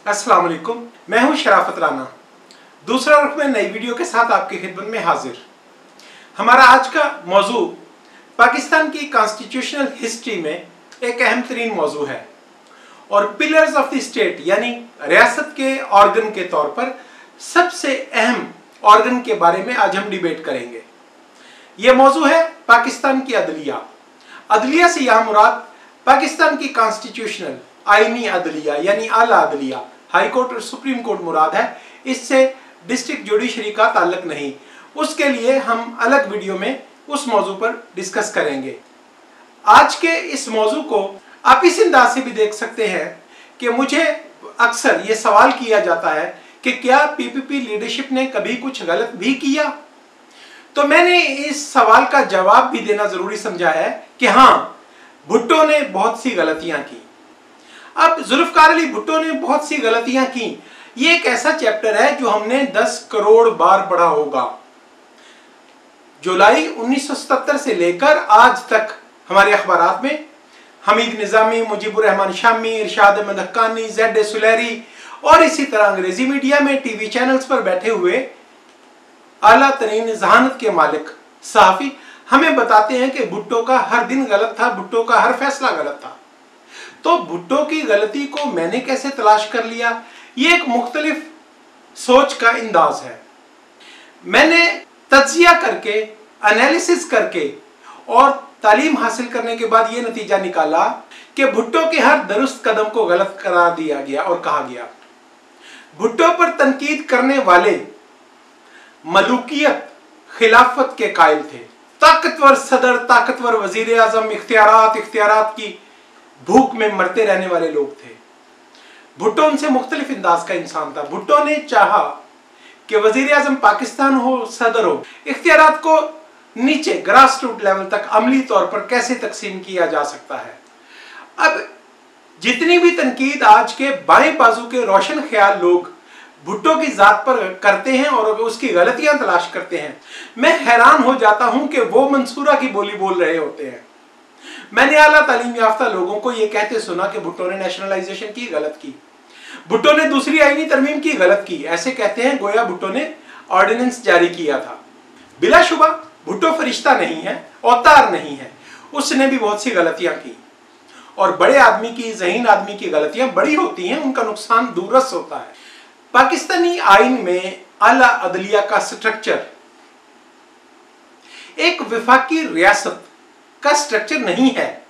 अस्सलाम वालेकुम, मैं हूं शराफत राना। दूसरा रुख में नई वीडियो के साथ आपकी खिदमत में हाजिर। हमारा आज का मौजू पाकिस्तान की कॉन्स्टिट्यूशनल हिस्ट्री में एक अहम तरीन मौजू है और पिलर्स ऑफ द स्टेट यानी रियासत के ऑर्गन के तौर पर सबसे अहम ऑर्गन के बारे में आज हम डिबेट करेंगे। यह मौजू है पाकिस्तान की अदलिया। अदलिया से यहाँ मुराद पाकिस्तान की कॉन्स्टिट्यूशनल आईनी अदलिया यानी आला अदलिया, हाई कोर्ट और सुप्रीम कोर्ट मुराद है। इससे डिस्ट्रिक्ट जुडिशरी का ताल्लुक नहीं। उसके लिए हम अलग वीडियो में उस मौजू पर डिस्कस करेंगे। आज के इस मौजू को आप इस अंदाज से भी देख सकते हैं कि मुझे अक्सर ये सवाल किया जाता है कि क्या पीपीपी लीडरशिप ने कभी कुछ गलत भी किया। तो मैंने इस सवाल का जवाब भी देना जरूरी समझा है कि हाँ, भुट्टो ने बहुत सी गलतियां की। अब जुल्फकार अली भुट्टो ने बहुत सी गलतियां की, ये एक ऐसा चैप्टर है जो हमने 10 करोड़ बार पढ़ा होगा। जुलाई 1977 से लेकर आज तक हमारे अखबारात में हमीद निजामी, मुजीबुर रहमान शामी, इरशाद अहमद हक्कानी, ज़ेड सुलैरी और इसी तरह अंग्रेजी मीडिया में टीवी चैनल्स पर बैठे हुए आला तरीन जहानत के मालिक सहाफी हमें बताते हैं कि भुट्टो का हर दिन गलत था, भुट्टो का हर फैसला गलत था। तो भुट्टो की गलती को मैंने कैसे तलाश कर लिया, ये एक मुख्तलिफ सोच का अंदाज है। मैंने तज्जिया करके, एनालिसिस करके और तालीम हासिल करने के बाद ये नतीजा निकाला कि भुट्टो के हर दुरुस्त कदम को गलत करार दिया गया और कहा गया। भुट्टो पर तनकीद करने वाले मलूकियत, खिलाफत के कायल थे। ताकतवर सदर, ताकतवर वजीर आजम, इख्तियारात की भूख में मरते रहने वाले लोग थे। भुट्टो उनसे मुख्तलिफ अंदाज का इंसान था। भुट्टो ने चाहा कि वजीर आजम पाकिस्तान हो, सदर हो, इख्तियारात को नीचे ग्रास रूट लेवल तक अमली तौर पर कैसे तकसीम किया जा सकता है। अब जितनी भी तनकीद आज के बाएं बाजू के रोशन ख्याल लोग भुट्टो की जात पर करते हैं और उसकी गलतियां तलाश करते हैं, मैं हैरान हो जाता हूं कि वो मंसूरा की बोली बोल रहे होते हैं। मैंने आला तालीम याफ्ता लोगों को यह कहते सुना कि भुट्टो ने नेशनलाइजेशन की, गलत की। भुट्टो ने दूसरी आईनी तरमीम की, गलत की। ऐसे कहते हैं गोया भुट्टो ने ऑर्डिनेंस जारी किया था। बिलाशुबा भुट्टो फरिश्ता नहीं है, अवतार नहीं है। उसने भी बहुत सी गलतियां की और बड़े आदमी की, ज़हीन आदमी की गलतियां बड़ी होती हैं, उनका नुकसान दूरस होता है। पाकिस्तानी आइन में आला अदलिया का स्ट्रक्चर एक विफाकी रियासत का स्ट्रक्चर नहीं है,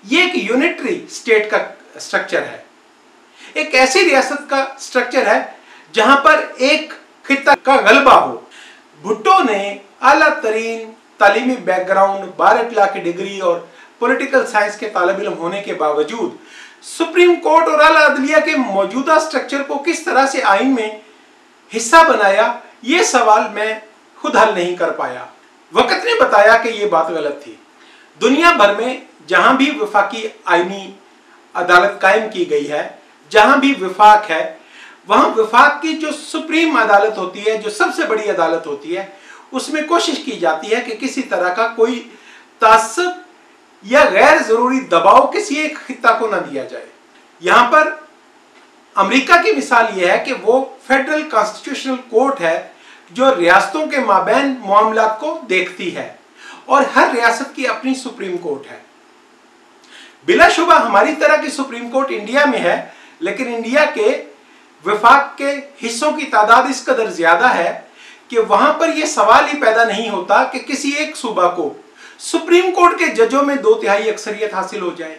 ये एक यूनिटरी स्टेट का स्ट्रक्चर है। एक ऐसी रियासत का स्ट्रक्चर है जहां पर एक खित्ता का गलबा हो। भुट्टो ने आला तरीन तालीमी बैकग्राउंड, बार ला की डिग्री और पॉलिटिकल साइंस के तालिब इल्म होने के बावजूद सुप्रीम कोर्ट और आला अदलिया के मौजूदा स्ट्रक्चर को किस तरह से आइन में हिस्सा बनाया, ये सवाल मैं खुद हल नहीं कर पाया। वक्त ने बताया कि ये बात गलत थी। दुनिया भर में जहां भी वफाकी आईनी अदालत कायम की गई है, जहां भी विफाक है, वहां विफाक की जो सुप्रीम अदालत होती है, जो सबसे बड़ी अदालत होती है, उसमें कोशिश की जाती है कि किसी तरह का कोई तासुब या गैर जरूरी दबाव किसी एक खित्ता को ना दिया जाए। यहां पर अमेरिका की मिसाल यह है कि वो फेडरल कॉन्स्टिट्यूशनल कोर्ट है जो रियासतों के माबैन मामलात को देखती है और हर रियासत की अपनी सुप्रीम कोर्ट है। बिलाशुबा हमारी तरह की सुप्रीम कोर्ट इंडिया में है, लेकिन इंडिया के वफाक के हिस्सों की तादाद इस कदर ज्यादा है कि वहां पर यह सवाल ही पैदा नहीं होता कि किसी एक सूबा को सुप्रीम कोर्ट के जजों में 2/3 अक्सरियत हासिल हो जाए।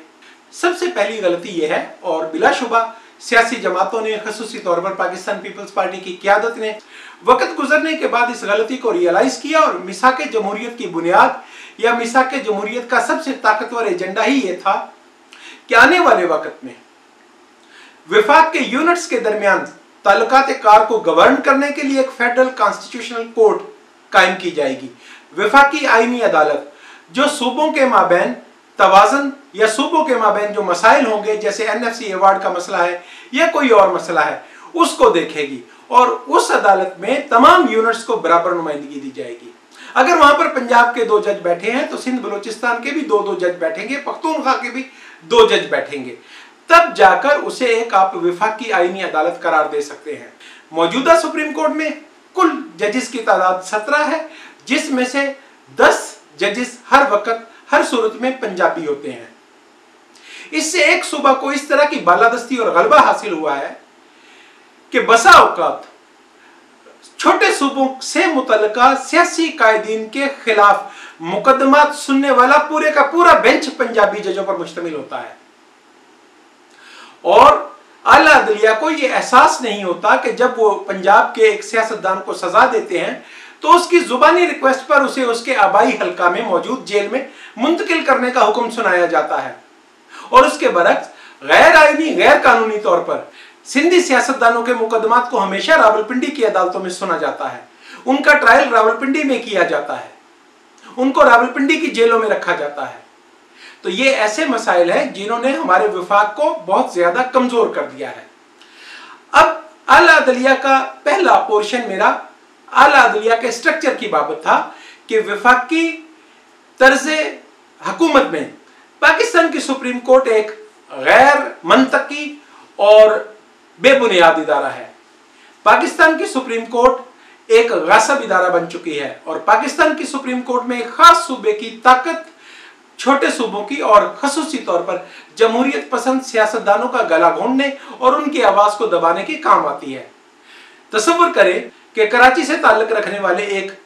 सबसे पहली गलती यह है और बिलाशुबा सियासी जमातों ने, खसूसी तौर पर पाकिस्तान पीपल्स पार्टी की क़यादत ने वक्त गुजरने के बाद इस गलती को रियलाइज किया और मिसाक जमहूरियत की बुनियाद या मिसाक जमहूरियत का सबसे ताकतवर एजेंडा ही यह था कि आने वाले वक्त में विफाक के यूनिट्स के दरमियान ताल्लुकात कार को गवर्न करने के लिए एक फेडरल कॉन्स्टिट्यूशनल कोर्ट कायम की जाएगी। विफाकी आईनी अदालत जो सूबों के माबैन तवाज़न या सूबों के माबैन जो मसाइल होंगे, जैसे एनएफसी अवार्ड का मसला है या कोई और मसला है, उसको देखेगी और उस अदालत में तमाम यूनिट्स को बराबर नुमाइंदगी दी जाएगी। अगर वहां पर पंजाब के 2 जज बैठे हैं तो सिंध बलूचिस्तान के भी 2-2 जज बैठेंगे, पख्तूनख्वा के भी 2 जज बैठेंगे। तब जाकर उसे एक आप वफाकी आईनी अदालत करार दे सकते हैं। मौजूदा सुप्रीम कोर्ट में कुल जजेस की तादाद 17 है, जिसमें से 10 जजेस हर वक्त हर सूरत में पंजाबी होते हैं। इससे एक सूबा को इस तरह की बालादस्ती और गलबा हासिल हुआ है कि बसा औकात छोटे सूबों से मुतल्लिका सियासी कायदीन के खिलाफ मुकदमात सुनने वाला पूरे का पूरा बेंच पंजाबी जजों पर मुश्तमिल होता है और आला अदलिया को यह एहसास नहीं होता कि जब वो पंजाब के एक सियासतदान को सजा देते हैं तो उसकी जुबानी रिक्वेस्ट पर उसे उसके आबाई हल्का में मौजूद जेल में मुंतकिल करने का हुक्म सुनाया जाता है और उसके बरक्स गैर आईनी गैर कानूनी तौर पर सिंधी सियासतदानों के मुकदमात को हमेशा रावलपिंडी की अदालतों में सुना जाता है। उनका ट्रायल रावलपिंडी में किया जाता है, उनको रावलपिंडी की जेलों में रखा जाता है। तो ये ऐसे मसाइल हैं जिन्होंने हमारे विफाक को बहुत ज्यादा कमजोर कर दिया है। अब आला अदलिया का पहला पोर्शन मेरा आला अदलिया के स्ट्रक्चर की बाबत था कि विफाकी तर्ज़े हुकूमत में पाकिस्तान की सुप्रीम कोर्ट एक गैर मंतकी और बेबुनियाद इदारा है। पाकिस्तान की सुप्रीम कोर्ट एक गासिब इदारा बन चुकी है और पाकिस्तान की सुप्रीम कोर्ट में एक खास सूबे की ताकत छोटे सूबों की और खसूसी तौर पर जमहूरियत पसंद सियासतदानों का गला घोंटने और उनकी आवाज को दबाने के काम आती है। तसव्वुर करें कि कराची से ताल्लुक रखने वाले एक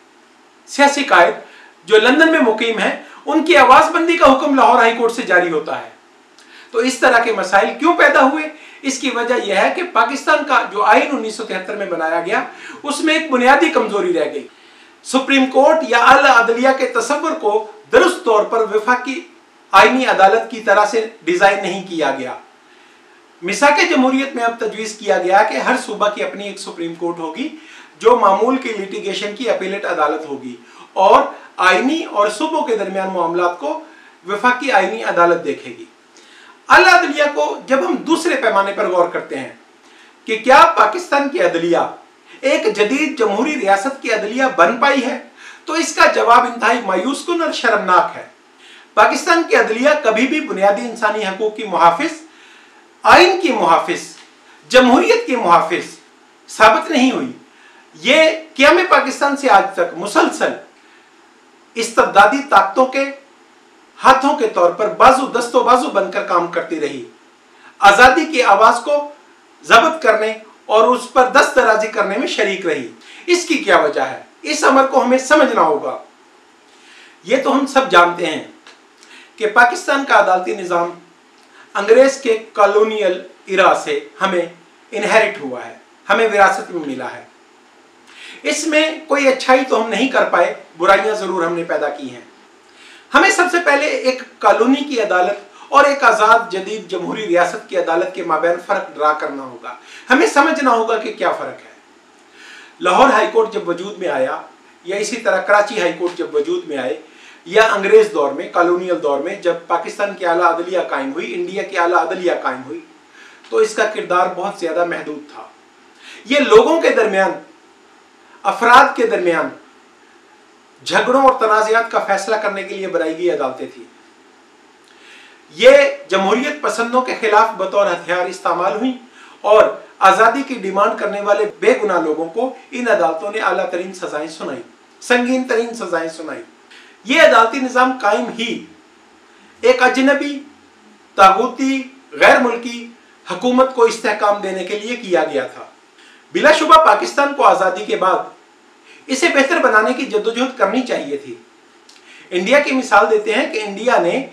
सियासी कायद जो लंदन में मुकीम है, उनकी आवाजबंदी का हुक्म लाहौर हाई कोर्ट से जारी होता है। तो इस तरह के मसाइल क्यों पैदा हुए? इसकी वजह यह है कि पाकिस्तान का जो आइन 1973 में बनाया गया उसमें एक बुनियादी कमजोरी रह गई। सुप्रीम कोर्ट या आला अदलिया के तसव्वुर को दुरुस्त तौर पर वफाकी आईनी अदालत की तरह से डिजाइन नहीं किया गया। मिसाक जमहूरियत में अब तजवीज़ किया गया कि हर सूबा की अपनी एक सुप्रीम कोर्ट होगी जो मामूल की लिटिगेशन की अपीलेट अदालत होगी और आईनी और सूबों के दरमियान मामलात को वफाकी आईनी अदालत देखेगी। आला अदलिया को जब हम दूसरे पैमाने पर गौर करते हैं कि क्या पाकिस्तान की अदलिया एक जदीद जमहूरी रियासत की अदलिया बन पाई है, तो इसका जवाब इंतहाई मायूस कुन और शर्मनाक है। पाकिस्तान की अदलिया कभी भी बुनियादी इंसानी हकूक की मुहाफिज, आइन की मुहाफिज, जमहूरियत की मुहाफिज साबित नहीं हुई। ये क़याम पाकिस्तान से आज तक मुसलसल इस्तबदादी ताकतों के हाथों के तौर पर बाजू दस्तो बाजू बनकर काम करती रही, आजादी की आवाज को जब्त करने और उस पर दस्तराजी करने में शरीक रही। इसकी क्या वजह है? इस अमर को हमें समझना होगा। ये तो हम सब जानते हैं कि पाकिस्तान का अदालती निज़ाम अंग्रेज के कॉलोनियल इरा से हमें इनहेरिट हुआ है, हमें विरासत में मिला है। इसमें कोई अच्छाई तो हम नहीं कर पाए, बुराइयां जरूर हमने पैदा की हैं। हमें सबसे पहले एक कॉलोनी की अदालत और एक आज़ाद जदीद जमहूरी रियासत की अदालत के माबैन फ़र्क ड्रा करना होगा। हमें समझना होगा कि क्या फ़र्क है। लाहौर हाई कोर्ट जब वजूद में आया या इसी तरह कराची हाई कोर्ट जब वजूद में आए या अंग्रेज़ दौर में, कॉलोनियल दौर में जब पाकिस्तान की आला अदलिया कायम हुई, इंडिया की आला अदलिया कायम हुई, तो इसका किरदार बहुत ज़्यादा महदूद था। ये लोगों के दरमियान, अफराद के दरमियान झगड़ों और तनाज़ात का फैसला करने के लिए बनाई गई अदालतें थी। ये जमहूरियत पसंदों के खिलाफ बतौर हथियार इस्तेमाल हुई और आज़ादी की डिमांड करने वाले बेगुनाह लोगों को इन अदालतों ने आला तरीन सजाएं सुनाई, संगीन तरीन सजाएं सुनाई। ये अदालती निज़ाम कायम ही एक अजनबी, तागूती, गैर मुल्की हुकूमत को इस्तेहकाम देने के लिए किया गया था। बिलाशुबा पाकिस्तान को आज़ादी के बाद इसे बेहतर बनाने की जद्दोजहद करनी चाहिए थी। इंडिया की मिसाल देते हैं कि इंडिया ने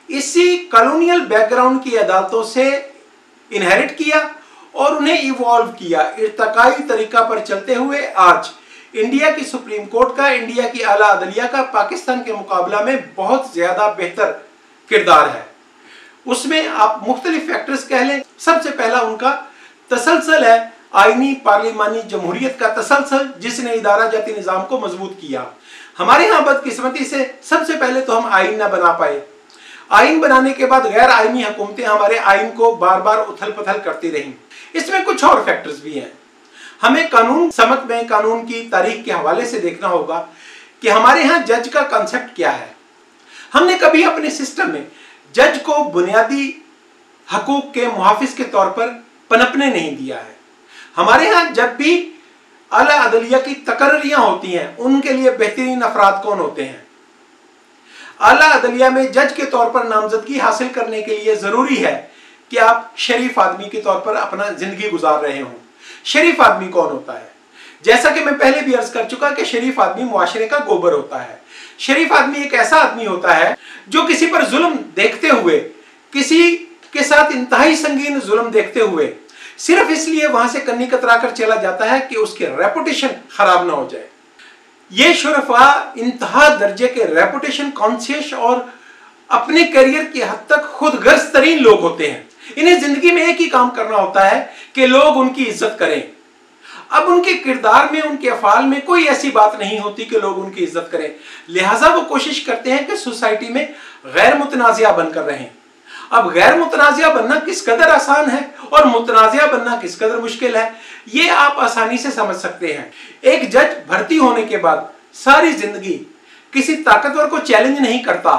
इसी कॉलोनियल बैकग्राउंड की अदालतों से इनहेरिट किया और उन्हें इवॉल्व किया। इर्तकाई तरीका पर चलते हुए आज इंडिया की सुप्रीम कोर्ट का, इंडिया की आला अदलिया का पाकिस्तान के मुकाबला में बहुत ज़्यादा बेहतर किरदार है। उसमें आप मुख्तलिफ फैक्टर्स कह लें। सबसे पहला उनका तसलसल है आईनी पार्लिमानी जमहूरियत का तसलसल, जिसने इदारा जाती निज़ाम को मजबूत किया। हमारे यहाँ बदकिस्मती से सबसे पहले तो हम आइन ना बना पाए। आइन बनाने के बाद गैर आईनी हुकूमतें हमारे आइन को बार बार उथल पुथल करती रहीं। इसमें कुछ और फैक्टर्स भी हैं। हमें कानून समझ में, कानून की तारीख के हवाले से देखना होगा कि हमारे यहाँ जज का कंसेप्ट क्या है। हमने कभी अपने सिस्टम में जज को बुनियादी हकूक के मुहाफिज के तौर पर पनपने नहीं दिया है। हमारे यहाँ जब भी आला अदलिया की तकर्रियां होती हैं, उनके लिए बेहतरीन अफराद कौन होते हैं? आला अदलिया में जज के तौर पर नामजदगी हासिल करने के लिए जरूरी है कि आप शरीफ आदमी के तौर पर अपना जिंदगी गुजार रहे हों। शरीफ आदमी कौन होता है? जैसा कि मैं पहले भी अर्ज कर चुका कि शरीफ आदमी मुआशरे का गोबर होता है। शरीफ आदमी एक ऐसा आदमी होता है जो किसी पर जुल्म देखते हुए, किसी के साथ इंतहाई संगीन जुल्म देखते हुए सिर्फ इसलिए वहां से कन्नी कतरा कर चला जाता है कि उसकी रेपुटेशन खराब ना हो जाए। ये शुरफा इंतहा दर्जे के रेपुटेशन कॉन्शियस और अपने करियर की हद तक खुद गर्ज तरीन लोग होते हैं। इन्हें जिंदगी में एक ही काम करना होता है कि लोग उनकी इज्जत करें। अब उनके किरदार में, उनके अफाल में कोई ऐसी बात नहीं होती कि लोग उनकी इज्जत करें, लिहाजा वो कोशिश करते हैं कि सोसाइटी में गैर मुतनाज़िया बनकर रहें। अब गैर मुतनाज़िया बनना किस कदर आसान है और मुतनाज़िया बनना किस कदर मुश्किल है, ये आप आसानी से समझ सकते हैं। एक जज भर्ती होने के बाद सारी जिंदगी किसी ताकतवर को चैलेंज नहीं करता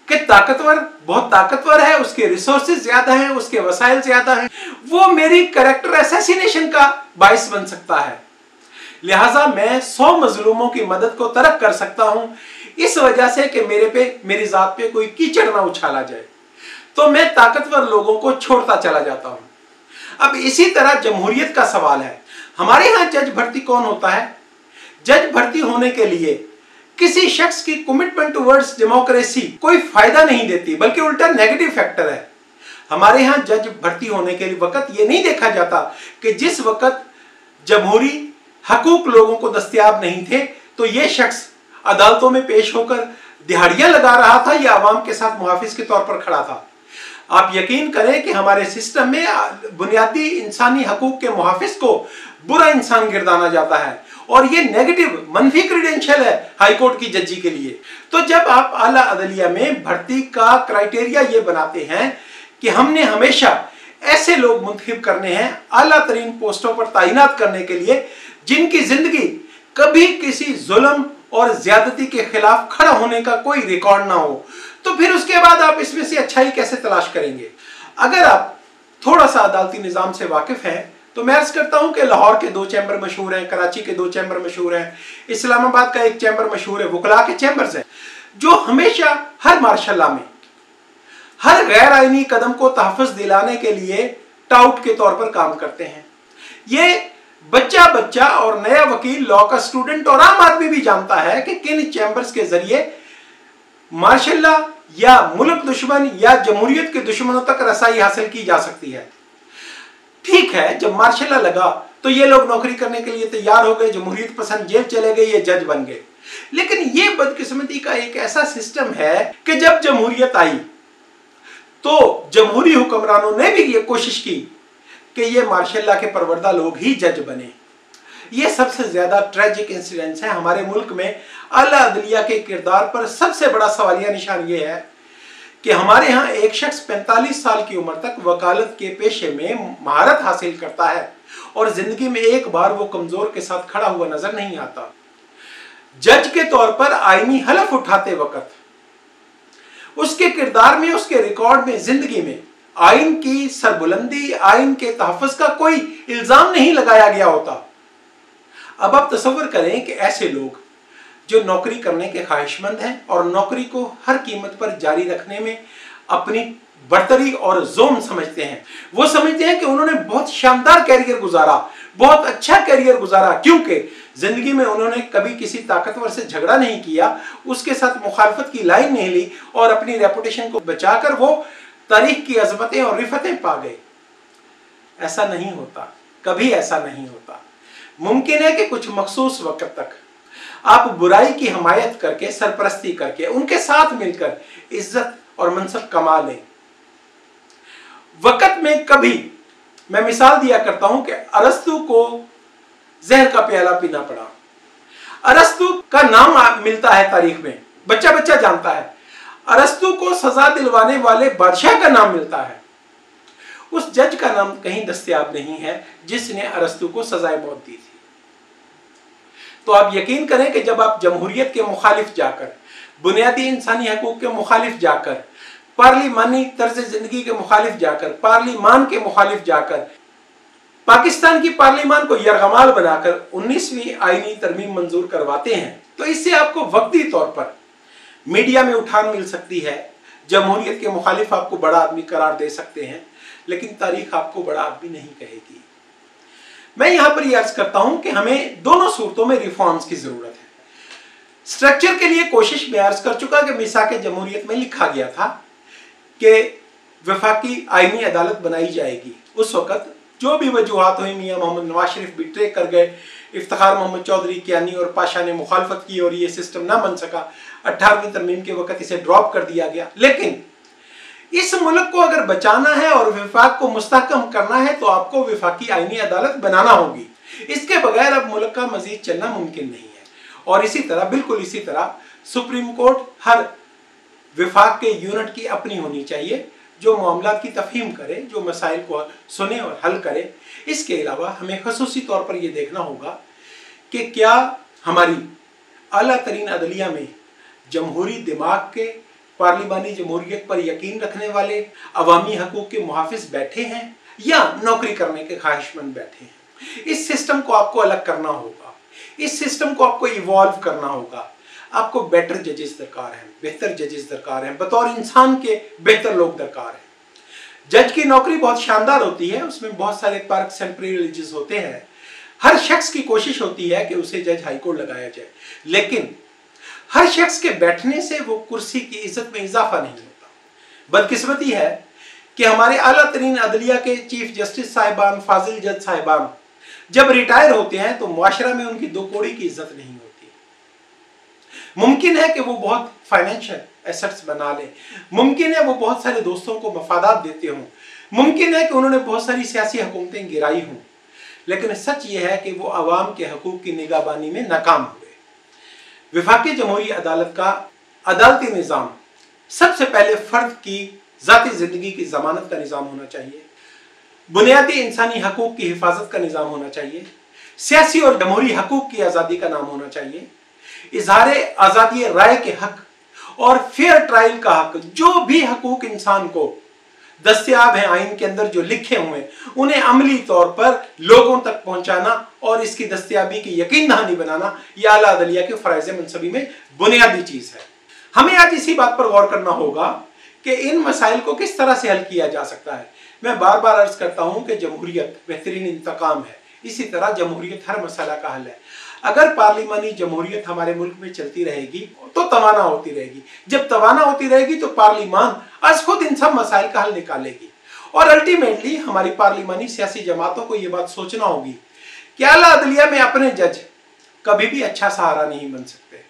कि ताकतवर बहुत ताकतवर है, उसके रिसोर्सेज ज्यादा हैं, उसके वसाइल ज्यादा हैं, वो मेरी कैरेक्टर असैसिनेशन का बाइस बन सकता है। लिहाजा मैं 100 मजलूमों की मदद को तरक कर सकता हूं इस वजह से कि मेरी जात पे कोई कीचड़ ना उछाला जाए, तो मैं ताकतवर लोगों को छोड़ता चला जाता हूं। अब इसी तरह जमहूरियत का सवाल है। हमारे यहां जज भर्ती कौन होता है? जज भर्ती होने के लिए किसी शख्स की कमिटमेंट टुवर्ड्स डेमोक्रेसी कोई फायदा नहीं देती, बल्कि उल्टा नेगेटिव फैक्टर है। हमारे यहाँ जज भर्ती होने के लिए वक्त ये नहीं देखा जाता कि जिस वक्त जमहूरी हकूक लोगों को दस्तयाब नहीं थे तो ये शख्स अदालतों में पेश होकर दिहाड़ियां लगा रहा था या अवाम के साथ मुहाफिज के तौर पर खड़ा था। आप यकीन करें कि हमारे सिस्टम में बुनियादी इंसानी हकूक के मुहाफिज को बुरा इंसान गिरदाना जाता है और ये नेगेटिव मनफी क्रेडेंशियल है हाईकोर्ट की जजी के लिए। तो जब आप आला अदलिया में भर्ती का क्राइटेरिया ये बनाते हैं कि हमने हमेशा ऐसे लोग मुंतखब करने हैं आला तरीन पोस्टों पर तैनात करने के लिए जिनकी जिंदगी कभी किसी जुल्म और ज्यादती के खिलाफ खड़ा होने का कोई रिकॉर्ड ना हो, तो फिर उसके बाद आप इसमें से अच्छाई कैसे तलाश करेंगे? अगर आप थोड़ा सा अदालती निजाम से वाकिफ हैं तो मैं अर्ज करता हूं कि लाहौर के 2 चैम्बर मशहूर हैं, कराची के 2 चैम्बर मशहूर हैं, इस्लामाबाद का 1 चैम्बर मशहूर है, वकला के चैम्बर्स हैं, जो हमेशा हर मार्शल्ला में हर गैर आईनी कदम को तहफ़्फ़ुज़ दिलाने के लिए टाउट के तौर पर काम करते हैं। ये बच्चा और नया वकील, लॉ का स्टूडेंट और आम आदमी भी जानता है कि किन चैम्बर्स के जरिए मार्शल्ला या मुल्क दुश्मन या जमहूरियत के दुश्मनों तक रसाई हासिल की जा सकती है। ठीक है, जब मार्शल्ला लगा तो ये लोग नौकरी करने के लिए तैयार हो गए, जमहूरियत पसंद जेल चले गए, ये जज बन गए। लेकिन ये बदकिस्मती का एक ऐसा सिस्टम है कि जब जमहूरियत आई तो जमहूरी हुक्मरानों ने भी ये कोशिश की कि ये मार्शल्ला के परवरदा लोग ही जज बने। ये सबसे ज्यादा ट्रेजिक इंसिडेंट्स हैं हमारे मुल्क में। आला अदलिया के किरदार पर सबसे बड़ा सवालिया निशान ये है कि हमारे यहाँ एक शख्स 45 साल की उम्र तक वकालत के पेशे में महारत हासिल करता है और जिंदगी में एक बार वो कमजोर के साथ खड़ा हुआ नजर नहीं आता। जज के तौर पर आईनी हलफ उठाते वक्त उसके किरदार में, उसके रिकॉर्ड में, जिंदगी में आइन की सरबुलंदी, आइन के तहफ़्फ़ुज़ का कोई इल्जाम नहीं लगाया गया होता। अब आप तसव्वुर करें कि ऐसे लोग जो नौकरी करने के ख्वाहिशमंद हैं और नौकरी को हर कीमत पर जारी रखने में अपनी बर्तरी और जोम समझते हैं, वो समझते हैं कि उन्होंने बहुत शानदार कैरियर गुजारा, बहुत अच्छा कैरियर गुजारा, क्योंकि जिंदगी में उन्होंने कभी किसी ताकतवर से झगड़ा नहीं किया, उसके साथ मुखालफत की लाइन नहीं ली और अपनी रेपुटेशन को बचाकर वो तारीख की अजमतें और रिफतें पा गए। ऐसा नहीं होता, कभी ऐसा नहीं होता। मुमकिन है कि कुछ मखसूस वक्त तक आप बुराई की हमायत करके, सरपरस्ती करके, उनके साथ मिलकर इज्जत और मनसब कमा लें। वक्त में कभी मैं मिसाल दिया करता हूं कि अरस्तु को जहर का प्याला पीना पड़ा। अरस्तु का नाम मिलता है तारीख में, बच्चा जानता है। अरस्तु को सजा दिलवाने वाले बादशाह का नाम मिलता है, उस जज का नाम कहीं दस्तयाब नहीं है जिसने अरस्तु को सजाए मौत दी थी। तो आप यकीन करें कि जब आप जमहूरियत के मुखालिफ जाकर, बुनियादी इंसानी हकूक के मुखालिफ जाकर पार्लिमानी तर्ज जिंदगी के मुखालिफ जाकर, पार्लिमान के मुखालिफ जाकर, पाकिस्तान की पार्लिमान को यरगमाल बनाकर 19वीं आईनी तरमीम मंजूर करवाते हैं, तो इससे आपको वक्ती तौर पर मीडिया में उठान मिल सकती है, जमहूरियत के मुखालिफ आपको बड़ा आदमी करार दे सकते हैं, लेकिन तारीख आपको बड़ा आदमी नहीं कहेगी। मैं यहां पर यह अर्ज करता हूं कि हमें दोनों सूरतों में रिफॉर्म्स की जरूरत है। स्ट्रक्चर के लिए कोशिश में अर्ज कर चुका कि मिसाक जमहूरियत में लिखा गया था कि वफाकी आईनी अदालत बनाई जाएगी। उस वक्त जो भी वजूहात हुई, मियां मोहम्मद नवाज शरीफ बिट्रे कर गए, इफ्तिखार मोहम्मद चौधरी, कियानी और पाशा ने मुखालफत की और ये सिस्टम ना बन सका। 18वीं तरमीम के वक्त इसे ड्रॉप कर दिया गया। लेकिन इस मुल्क को अगर बचाना है और विफाक को मुस्तहकम करना है तो आपको विफाकी आईनी अदालत बनाना होगी। इसके बगैर अब मुल्क का मजीद चलना मुमकिन नहीं है। और इसी तरह, बिल्कुल इसी तरह, सुप्रीम कोर्ट हर विफाक के यूनिट की अपनी होनी चाहिए, जो मामलात की तफहीम करे, जो मसाइल को सुने और हल करे। इसके अलावा हमें खसूसी तौर पर यह देखना होगा कि क्या हमारी आला तरीन अदलिया में जमहूरी दिमाग के, पार्लिमानी जमहूरियत पर यकीन रखने वाले, अवामी हकूक के मुहाफिज बैठे हैं या नौकरी करने के ख्वाहिशमंद बैठे हैं। इस सिस्टम को आपको अलग करना होगा, इस सिस्टम को आपको इवॉल्व करना होगा। आपको बेटर जजेस दरकार हैं, बेहतर जजेस दरकार हैं, बतौर इंसान के बेहतर लोग दरकार हैं। जज की नौकरी बहुत शानदार होती है, उसमें बहुत सारे पर्क्स एंड प्रिविलेजेस होते हैं। हर शख्स की कोशिश होती है कि उसे जज हाईकोर्ट लगाया जाए, लेकिन हर शख्स के बैठने से वो कुर्सी की इज्जत में इजाफा नहीं होता। बदकिस्मती है कि हमारे आला तरीन अदलिया के चीफ जस्टिस साहिबान, फाजिल जज साहिबान जब रिटायर होते हैं तो मुआशरा में उनकी दो कौड़ी की इज्जत नहीं होती। मुमकिन है कि वो बहुत फाइनेंशियल एसेट्स बना लें, मुमकिन है वो बहुत सारे दोस्तों को मफादात देते हों, मुमकिन है कि उन्होंने बहुत सारी सियासी हुकूमतें गिराई हों, लेकिन सच ये है कि वो अवाम के हकूक की निगाहबानी में नाकाम हुए। विफाकी जमहूरी अदालत का अदालती निज़ाम सबसे पहले फर्द की ज़ाती ज़िंदगी की ज़मानत का निज़ाम होना चाहिए, बुनियादी इंसानी हकूक की हिफाजत का निज़ाम होना चाहिए, सियासी और जमहूरी हकूक की आज़ादी का नाम होना चाहिए, इजहारे आज़ादी राय के हक और फेयर ट्रायल का हक। जो भी हकूक इंसान को दस्तयाब हैं आइन के अंदर, जो लिखे हुए हैं, उन्हें अमली तौर पर लोगों तक पहुंचाना और इसकी दस्तयाबी की यकीन दहानी बनाना, यह आला अदलिया के फराइज़ मनसबी में बुनियादी चीज़ है। हमें आज इसी बात पर गौर करना होगा कि इन मसाइल को किस तरह से हल किया जा सकता है। मैं बार बार अर्ज करता हूं कि जमहूरियत बेहतरीन इंतकाम है, इसी तरह जमहूरियत हर मसला का हल है। अगर पार्लिमानी जमहूरियत हमारे मुल्क में चलती रहेगी तो तवाना होती रहेगी। जब तवाना होती रहेगी तो पार्लिमान आज खुद इन सब मसाइल का हल निकालेगी। और अल्टीमेटली हमारी पार्लिमानी सियासी जमातों को ये बात सोचना होगी कि आला अदलिया में अपने जज कभी भी अच्छा सहारा नहीं बन सकते।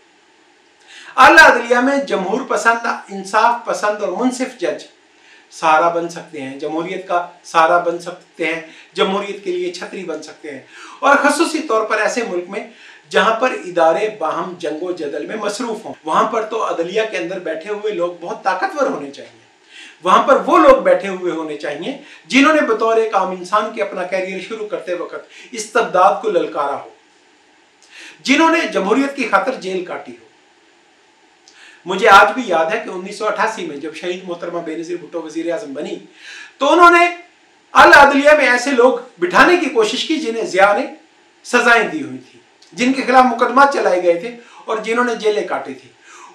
आला अदलिया में जमहूर पसंद, इंसाफ पसंद और मुनसिफ जज सहारा बन सकते हैं, जमहूरियत का सहारा बन सकते हैं, जमहूरियत के लिए छतरी बन सकते हैं। और खसूसी तौर पर ऐसे मुल्क में जहां पर इदारे बाहम जंगो जदल में मसरूफ हों, वहां पर तो अदलिया के अंदर बैठे हुए लोग बहुत ताकतवर होने चाहिए। वहां पर वो लोग बैठे हुए होने चाहिए जिन्होंने बतौर एक आम इंसान के अपना कैरियर शुरू करते वक्त इस्तबदाद को ललकारा हो, जिन्होंने जमहूरियत की खातिर जेल काटी हो। मुझे आज भी याद है कि 1988 में जब शहीद मोहतरमा बेनज़ीर भुट्टो वजीर आज़म बनी तो उन्होंने आला अदलिया में ऐसे लोग बिठाने की कोशिश की जिन्हें ज़िया ने सजाएं दी हुई थी, जिनके खिलाफ मुकदमा चलाए गए थे और जिन्होंने जेलें काटी थी।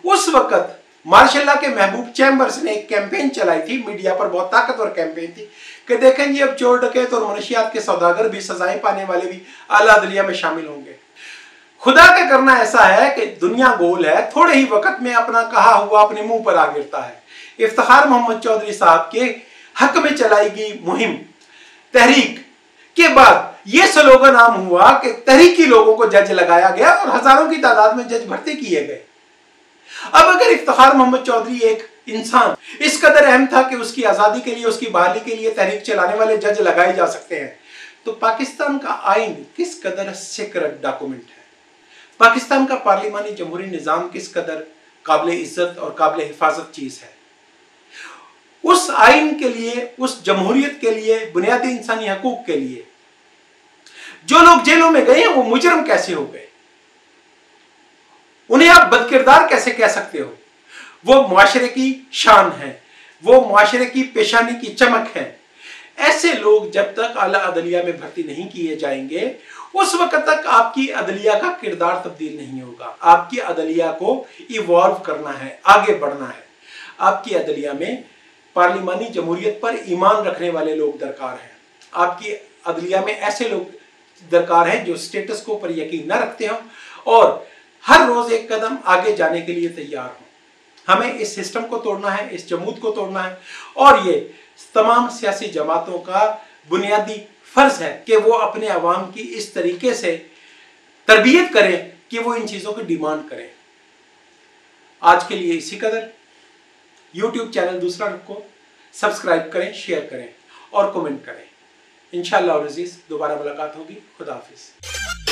उस वक्त मार्शल के महबूब चैम्बर्स ने एक कैंपेन चलाई थी, मीडिया पर बहुत ताकतवर कैंपेन थी कि देखें जी अब चोर डकैत और मनशियात के सौदागर भी, सजाएं पाने वाले भी आला अदलिया में शामिल होंगे। खुदा का करना ऐसा है कि दुनिया गोल है, थोड़े ही वक्त में अपना कहा हुआ अपने मुंह पर आ गिरता है। इफ्तिखार मोहम्मद चौधरी साहब के हक में चलाई गई मुहिम तहरीक के बाद यह स्लोगन आम हुआ कि तहरीकी लोगों को जज लगाया गया और हजारों की तादाद में जज भर्ती किए गए। अब अगर इफ्तिखार मोहम्मद चौधरी एक इंसान इस कदर अहम था कि उसकी आजादी के लिए, उसकी बहाली के लिए तहरीक चलाने वाले जज लगाए जा सकते हैं, तो पाकिस्तान का आइन किस कदर सीक्रेट डॉक्यूमेंट है, पाकिस्तान का पार्लिमानी जमहूरी निज़ाम किस कदर काबिल इज्जत और काबिल हिफाजत चीज़ है। उस आइन के लिए, उस जमहूरियत के लिए, बुनियादी इंसानी हकूक के लिए जो लोग जेलों में गए हैं वो मुजरम कैसे हो गए, उन्हें आप बदकिरदार कैसे कह सकते हो। वो मुआशरे की शान है, वो मुआशरे की पेशानी की चमक हैं। ऐसे लोग जब तक आला अदलिया में भर्ती नहीं किए जाएंगे उस वक्त तक आपकी अदलिया का किरदार तब्दील नहीं होगा। आपकी अदलिया को इवॉल्व करना है, आगे बढ़ना है। आपकी अदलिया में पार्लिमानी जमहूरियत पर ईमान रखने वाले लोग दरकार हैं। आपकी अदलिया में ऐसे लोग दरकार हैं जो स्टेटस को पर यकीन न रखते हों और हर रोज एक कदम आगे जाने के लिए तैयार हों। हमें इस सिस्टम को तोड़ना है, इस जमूत को तोड़ना है और ये तमाम सियासी जमातों का बुनियादी फर्ज है कि वो अपने अवाम की इस तरीके से तरबियत करें कि वो इन चीज़ों की डिमांड करें। आज के लिए इसी कदर। YouTube चैनल दूसरा को सब्सक्राइब करें, शेयर करें और कमेंट करें। इंशाअल्लाह अज़ीज़ दोबारा मुलाकात होगी। खुदा हाफिज़।